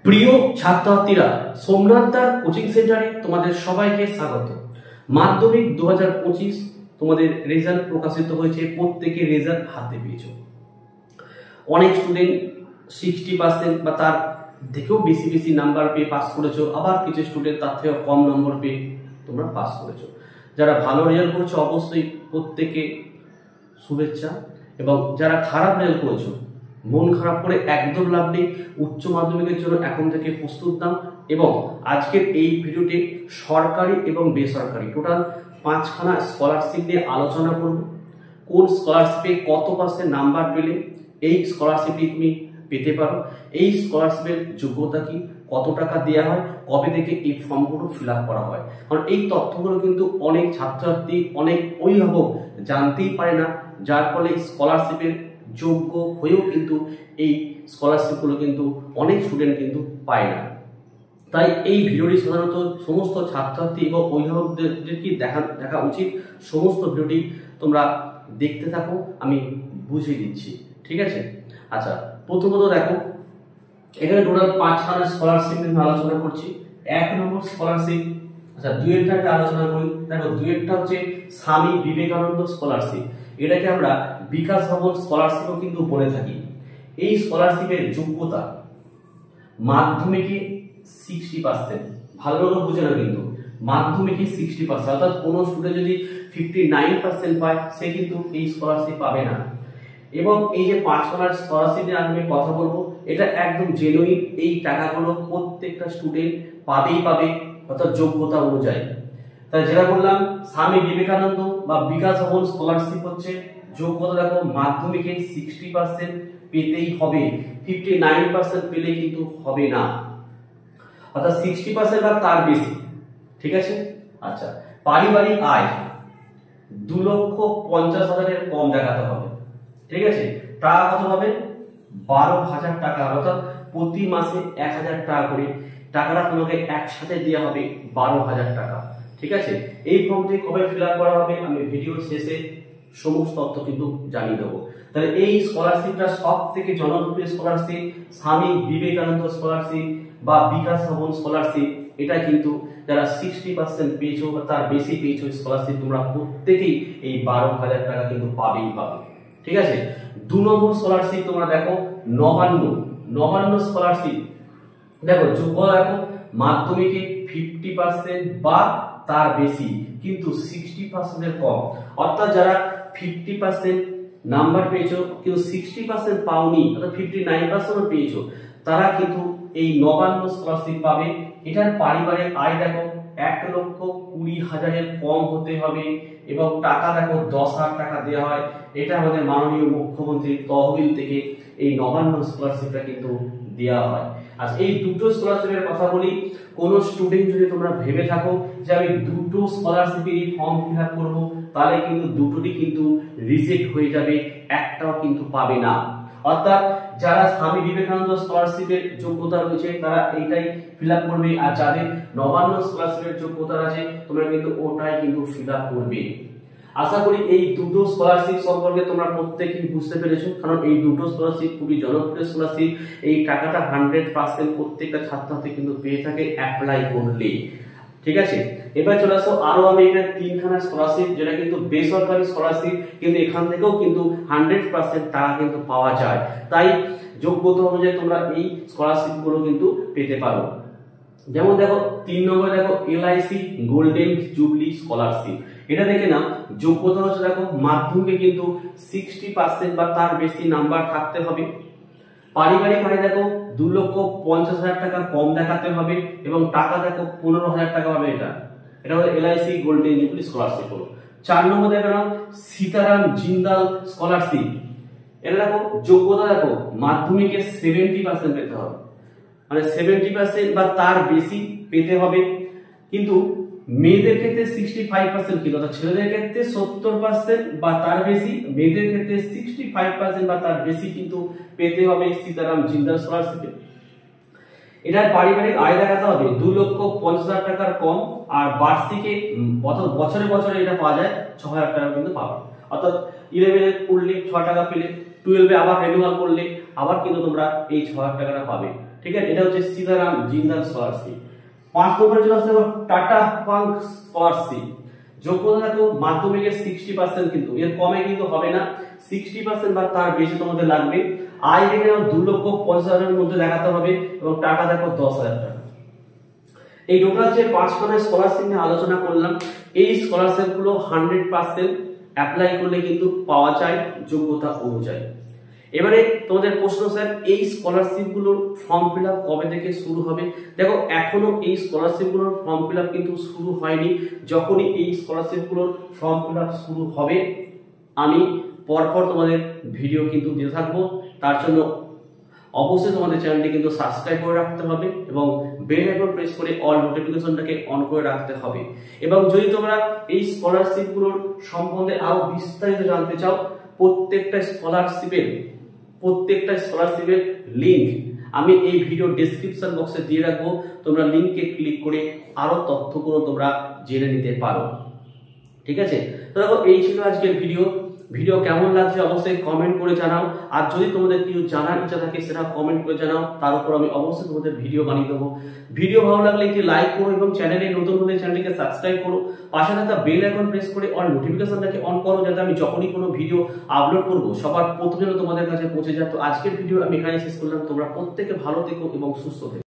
প্রিয় ছাত্রছাত্রীরা, সোমনাথ দার কোচিং সেন্টারে তোমাদের সবাইকে স্বাগত। মাধ্যমিক 2025 তোমাদের রেজাল্ট প্রকাশিত হয়েছে। প্রত্যেকে রেজাল্ট হাতে পেয়েছো। অনেক স্টুডেন্ট 60% বা তার থেকেও বেশি নাম্বার পেয়ে পাস করেছো, আবার কিছু স্টুডেন্ট তার থেকেও কম নম্বর পেয়ে তোমরা পাস করেছো। যারা ভালো রেজাল্ট করেছো অবশ্যই প্রত্যেকে শুভেচ্ছা, এবং যারা খারাপ রেজাল্ট করেছো মন খারাপ করে একদম লাভ নেই। উচ্চ মাধ্যমিকের জন্য এখন থেকে প্রস্তুত নাও। এবং আজকের এই ভিডিওতে সরকারি এবং বেসরকারি টোটাল 5খানা স্কলারশিপ নিয়ে আলোচনা করব। কোন স্কলারশিপে কত % নাম্বার পেলে এই স্কলারশিপটি তুমি পেতে পারো, এই স্কলারশিপের যোগ্যতা কি, কত টাকা দেওয়া হয়, কবে থেকে এই ফর্মগুলো ফিল আপ করা হয়। কারণ এই তথ্যগুলো কিন্তু অনেক ছাত্রছাত্রী, অনেক অভিভাবক জানতেই পারে না, যার ফলে স্কলারশিপের যোগ্য হয়েও কিন্তু এই স্কলারশিপগুলো কিন্তু অনেক স্টুডেন্ট কিন্তু পায় না। তাই এই ভিডিওটি সাধারণত সমস্ত ছাত্রছাত্রী এবং অভিভাবকদের কি দেখা উচিত। সমস্ত ভিডিওটি তোমরা দেখতে থাকো, আমি বুঝিয়ে দিচ্ছি, ঠিক আছে? আচ্ছা, প্রথমত দেখো, এখানে টোটাল 5খানা স্কলারশিপ নিয়ে আলোচনা করছি। 1 নম্বর স্কলারশিপ, আচ্ছা দুয়েরটাকে আলোচনা করি। দেখো, দুয়েরটা হচ্ছে স্বামী বিবেকানন্দ স্কলারশিপ। এটাকে আমরা বিকাশ ভবন স্কলারশিপও কিন্তু বলে থাকি। এই স্কলারশিপের যোগ্যতা মাধ্যমিকে 60%। ভালো করে বুঝে না, কিন্তু মাধ্যমিকে 60%, অর্থাৎ কোনো স্টুডেন্ট যদি 59% পায় সে কিন্তু এই স্কলারশিপ পাবে না। এবং এই যে 5খানা স্কলারশিপ নিয়ে আমি কথা বলবো, এটা একদম জেনুইন। এই টাকাগুলো প্রত্যেকটা স্টুডেন্ট পাবে, অর্থাৎ যোগ্যতা অনুযায়ী। তাই যেটা বললাম, স্বামী বিবেকানন্দ বা বিকাশ ভবন স্কলারশিপ হচ্ছে যোগ্যতা দেখো মাধ্যমিকে 60% পেতেই হবে, 59% পেলে কিন্তু হবে না, অর্থাৎ 60% বা তার বেশি, ঠিক আছে? আচ্ছা, পারিবারিক আয় 2,50,000 কম দেখাতে হবে, ঠিক আছে? টাকা কত হবে? 12,000 টাকা, অর্থাৎ প্রতি মাসে 1,000 টাকা করে টাকাটা তোমাকে একসাথে দেওয়া হবে 12,000 টাকা, ঠিক আছে? এই ফর্মটি কবে ফিল আপ করা হবে আমি ভিডিও শেষে সমস্ত তথ্য কিন্তু জানিয়ে দেবো। তাহলে এই স্কলারশিপটা সব থেকে জনপ্রিয় স্কলারশিপ স্বামী বিবেকানন্দ স্কলারশিপ বা বিকাশ ভবন স্কলারশিপ। এটা কিন্তু যারা 60% পেয়েছো বা তার বেশি পেয়েছো স্কলারশিপ, তোমরা প্রত্যেকেই এই 12,000 টাকা কিন্তু পাবে, ঠিক আছে? 2 নম্বর স্কলারশিপ তোমরা দেখো, নবান্ন স্কলারশিপ। দেখো যোগ্যতা দেখো মাধ্যমিকে 50% বা তার বেশি, কিন্তু 60% এর কম। অর্থাৎ যারা 50% নাম্বার পেয়েছো কিন্তু 60% পাওনি, অর্থাৎ 59% পেয়েছো, তারা কিন্তু এই নবান্ন স্কলারশিপ পাবে। এটার পারিবারিক আয় দেখো 1,20,000 কম হতে হবে, এবং টাকা দেখো 10,000 টাকা দেওয়া হয়। এটা আমাদের মাননীয় মুখ্যমন্ত্রীর তহবিল থেকে এই নবান্ন স্কলারশিপটা কিন্তু দেওয়া হয়। আচ্ছা, এই দুটো স্কলারশিপের কথা বলি। কোন স্টুডেন্ট যদি তোমরা ভেবে থাকো যে আমি দুটো স্কলারশিপের ফর্ম ফিল আপ করবো, তাহলে কিন্তু দুটোটি কিন্তু রিজেক্ট হয়ে যাবে, একটাও কিন্তু পাবে না। অর্থাৎ যারা স্বামী বিবেকানন্দ স্কলারশিপের যোগ্যতা রয়েছে তারা এইটাই ফিল আপ করবে, আর যাদের নবান্ন স্কলারশিপের যোগ্যতা আছে তোমরা কিন্তু ওটাই কিন্তু ফিল আপ করবে। আশা করি এই দুটো স্কলারশিপ সম্পর্কে তোমরা প্রত্যেকেই বুঝতে পেরেছো, কারণ এই দুটো স্কলারশিপ খুবই জনপ্রিয় স্কলারশিপ। এই টাকাটা 100% প্রত্যেকটা ছাত্রছাত্রী কিন্তু পেয়ে থাকে অ্যাপ্লাই করলে, ঠিক আছে? এবার চলে আসো, আরো আমি এখানে 3খানা স্কলারশিপ, যেটা কিন্তু বেসরকারি স্কলারশিপ, কিন্তু এখান থেকেও কিন্তু 100% টাকা কিন্তু পাওয়া যায়। তাই যোগ্যতা অনুযায়ী তোমরা এই স্কলারশিপ গুলো কিন্তু পেতে পারো। যেমন দেখো 3 নম্বরে দেখো LIC গোল্ডেন জুবলি স্কলারশিপ। এটা দেখে নাও, যোগ্যতা হচ্ছে দেখো মাধ্যমিকে কিন্তু 60% বা তার বেশি নাম্বার থাকতে হবে। পারিবারিক আয় দেখো 2,50,000 টাকা কম দেখাতে হবে, এবং টাকা দেখো 15,000 টাকা হবে। এটা হলো LIC গোল্ডেন জুবলি স্কলারশিপ হলো। 4 নম্বর দেখো না, সীতারাম জিন্দাল স্কলারশিপ। এটা দেখো যোগ্যতা দেখো মাধ্যমিকে 70% পেতে হবে, মানে 70% বা তার বেশি পেতে হবে। কিন্তু মেয়েদের ক্ষেত্রে 65% কিন্তু, অর্থাৎ ছেলেদের ক্ষেত্রে 70% বা তার বেশি, মেয়েদের ক্ষেত্রে 65% বা তার বেশি কিন্তু পেতে হবে সীতারাম জিন্দাল স্কলারশিপে। এটার পারিবারিক আয় দেখাতে হবে 2,50,000 টাকার কম, আর বার্ষিকে অর্থাৎ বছরে এটা পাওয়া যায় 6,000 টাকা কিন্তু পাবে। অর্থাৎ 11 পড়লে 6 টাকা পেলে, 12 আবার রেনুয়াল করলে আবার কিন্তু তোমরা এই 6,000 টাকাটা পাবে। ঠিক আছে, এটা হচ্ছে সীতারাম জিন্দাল স্কলারশিপ। 5 নম্বরে চলে আসতে হবে টাটা পাঙ্ক স্কলারশিপ। যোগ্যতা দেখো মাধ্যমিকের 60%, কিন্তু এর কমে কিন্তু হবে না, 60% বা তার বেশি তোমাদের লাগবে। আয় দেখে 2,50,000 মধ্যে দেখাতে হবে এবং টাকা দেখো 10,000 টাকা। এই টোটাল যে 5খানা স্কলারশিপ নিয়ে আলোচনা করলাম, এই স্কলারশিপ গুলো 100% অ্যাপ্লাই করলে কিন্তু পাওয়া যায় যোগ্যতা অনুযায়ী। এবারে তোমাদের প্রশ্ন, স্যার এই স্কলারশিপ গুলোর ফর্ম ফিল আপ কবে থেকে শুরু হবে? দেখো এখনো এই স্কলারশিপ গুলোর ফর্ম ফিল আপ কিন্তু শুরু হয়নি। যখনই এই স্কলারশিপ গুলোর ফর্ম ফিল আপ শুরু হবে আমি পরপর তোমাদের ভিডিও কিন্তু দিতে থাকবো। তার জন্য অবশ্যই তোমাদের চ্যানেলটি কিন্তু সাবস্ক্রাইব করে রাখতে হবে এবং বেল আইকন প্রেস করে অল নোটিফিকেশনটাকে অন করে রাখতে হবে। এবং যদি তোমরা এই স্কলারশিপ গুলোর সম্বন্ধে আরো বিস্তারিত জানতে চাও, প্রত্যেকটা স্কলারশিপের লিংক আমি এই ভিডিও ডেসক্রিপশন বক্সে দিয়ে রাখবো। তোমরা লিংকে ক্লিক করে আরো তথ্যগুলো তোমরা জেনে নিতে পারো। ঠিক আছে, তো দেখো এই ছিল আজকের ভিডিও কেমন লাগছে অবশ্যই কমেন্ট করে জানাও। আর যদি তোমাদের কিছু জানার ইচ্ছা থাকে সেটা কমেন্ট করে জানাও, তার উপর আমি অবশ্যই তোমাদের ভিডিও বানিয়ে দেবো। ভিডিও ভালো লাগলে একটি লাইক করো এবং চ্যানেলে নতুন হলে চ্যানেলটিকে সাবস্ক্রাইব করো। পাশে থাকা বেল আইকন প্রেস করে অল নোটিফিকেশনটাকে অন করো, যাতে আমি যখনই কোনো ভিডিও আপলোড করব সবার প্রথমে তোমাদের কাছে পৌঁছে যায়। তো আজকের ভিডিও আমি এখানে শেষ করলাম। তোমরা প্রত্যেকে ভালো থেকো এবং সুস্থ থেকো।